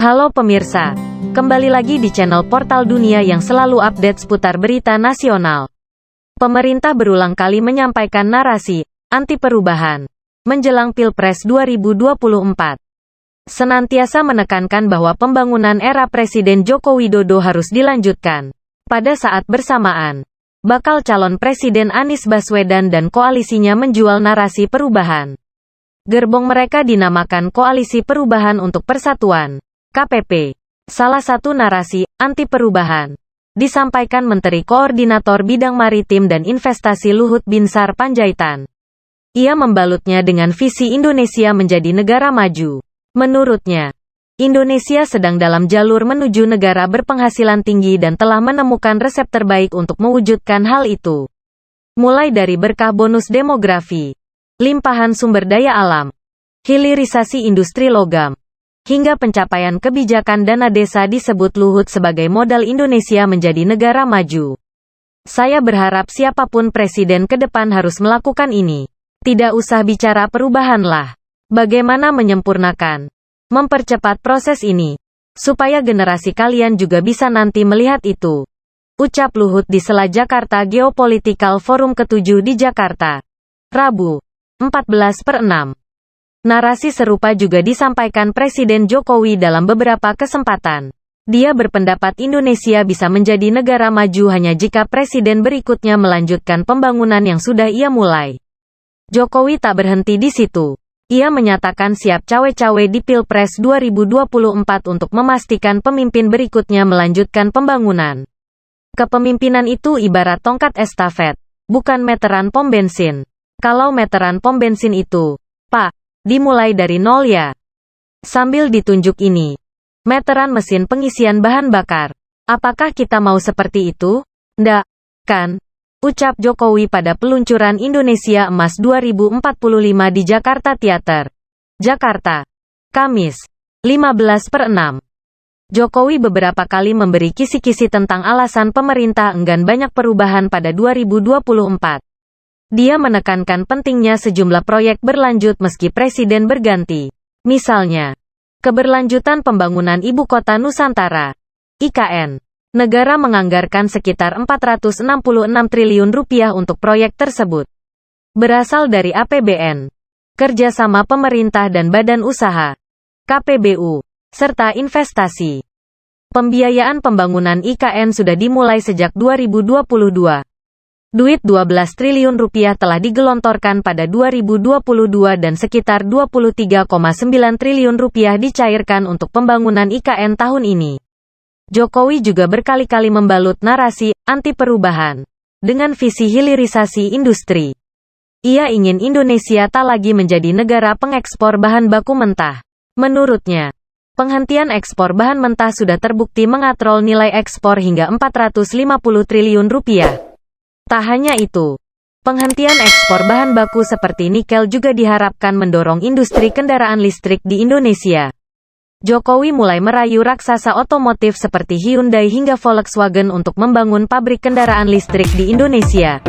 Halo pemirsa, kembali lagi di channel Portal Dunia yang selalu update seputar berita nasional. Pemerintah berulang kali menyampaikan narasi anti perubahan menjelang Pilpres 2024. Senantiasa menekankan bahwa pembangunan era Presiden Joko Widodo harus dilanjutkan. Pada saat bersamaan, bakal calon Presiden Anies Baswedan dan koalisinya menjual narasi perubahan. Gerbong mereka dinamakan Koalisi Perubahan untuk Persatuan, KPP. Salah satu narasi anti perubahan disampaikan Menteri Koordinator Bidang Maritim dan Investasi Luhut Binsar Panjaitan. Ia membalutnya dengan visi Indonesia menjadi negara maju. Menurutnya, Indonesia sedang dalam jalur menuju negara berpenghasilan tinggi dan telah menemukan resep terbaik untuk mewujudkan hal itu. Mulai dari berkah bonus demografi, limpahan sumber daya alam, hilirisasi industri logam, hingga pencapaian kebijakan dana desa disebut Luhut sebagai modal Indonesia menjadi negara maju. Saya berharap siapapun presiden ke depan harus melakukan ini. Tidak usah bicara perubahan lah. Bagaimana menyempurnakan, mempercepat proses ini, supaya generasi kalian juga bisa nanti melihat itu. Ucap Luhut di sela Jakarta Geopolitical Forum ke-7 di Jakarta, Rabu, 14/6. Narasi serupa juga disampaikan Presiden Jokowi dalam beberapa kesempatan. Dia berpendapat Indonesia bisa menjadi negara maju hanya jika presiden berikutnya melanjutkan pembangunan yang sudah ia mulai. Jokowi tak berhenti di situ. Ia menyatakan siap cawe-cawe di Pilpres 2024 untuk memastikan pemimpin berikutnya melanjutkan pembangunan. Kepemimpinan itu ibarat tongkat estafet, bukan meteran pom bensin. Kalau meteran pom bensin itu, Pak, dimulai dari nol ya. Sambil ditunjuk ini, meteran mesin pengisian bahan bakar. Apakah kita mau seperti itu? Ndak, kan? Ucap Jokowi pada peluncuran Indonesia Emas 2045 di Jakarta Theater, Jakarta, Kamis, 15/6. Jokowi beberapa kali memberi kisi-kisi tentang alasan pemerintah enggan banyak perubahan pada 2024. Dia menekankan pentingnya sejumlah proyek berlanjut meski presiden berganti. Misalnya, keberlanjutan pembangunan Ibu Kota Nusantara, IKN. Negara menganggarkan sekitar Rp466 triliun untuk proyek tersebut. Berasal dari APBN, kerjasama pemerintah dan badan usaha, KPBU, serta investasi. Pembiayaan pembangunan IKN sudah dimulai sejak 2022. Duit Rp12 triliun telah digelontorkan pada 2022 dan sekitar Rp23,9 triliun dicairkan untuk pembangunan IKN tahun ini. Jokowi juga berkali-kali membalut narasi anti perubahan dengan visi hilirisasi industri. Ia ingin Indonesia tak lagi menjadi negara pengekspor bahan baku mentah. Menurutnya, penghentian ekspor bahan mentah sudah terbukti mengatrol nilai ekspor hingga Rp450 triliun. Tak hanya itu, penghentian ekspor bahan baku seperti nikel juga diharapkan mendorong industri kendaraan listrik di Indonesia. Jokowi mulai merayu raksasa otomotif seperti Hyundai hingga Volkswagen untuk membangun pabrik kendaraan listrik di Indonesia.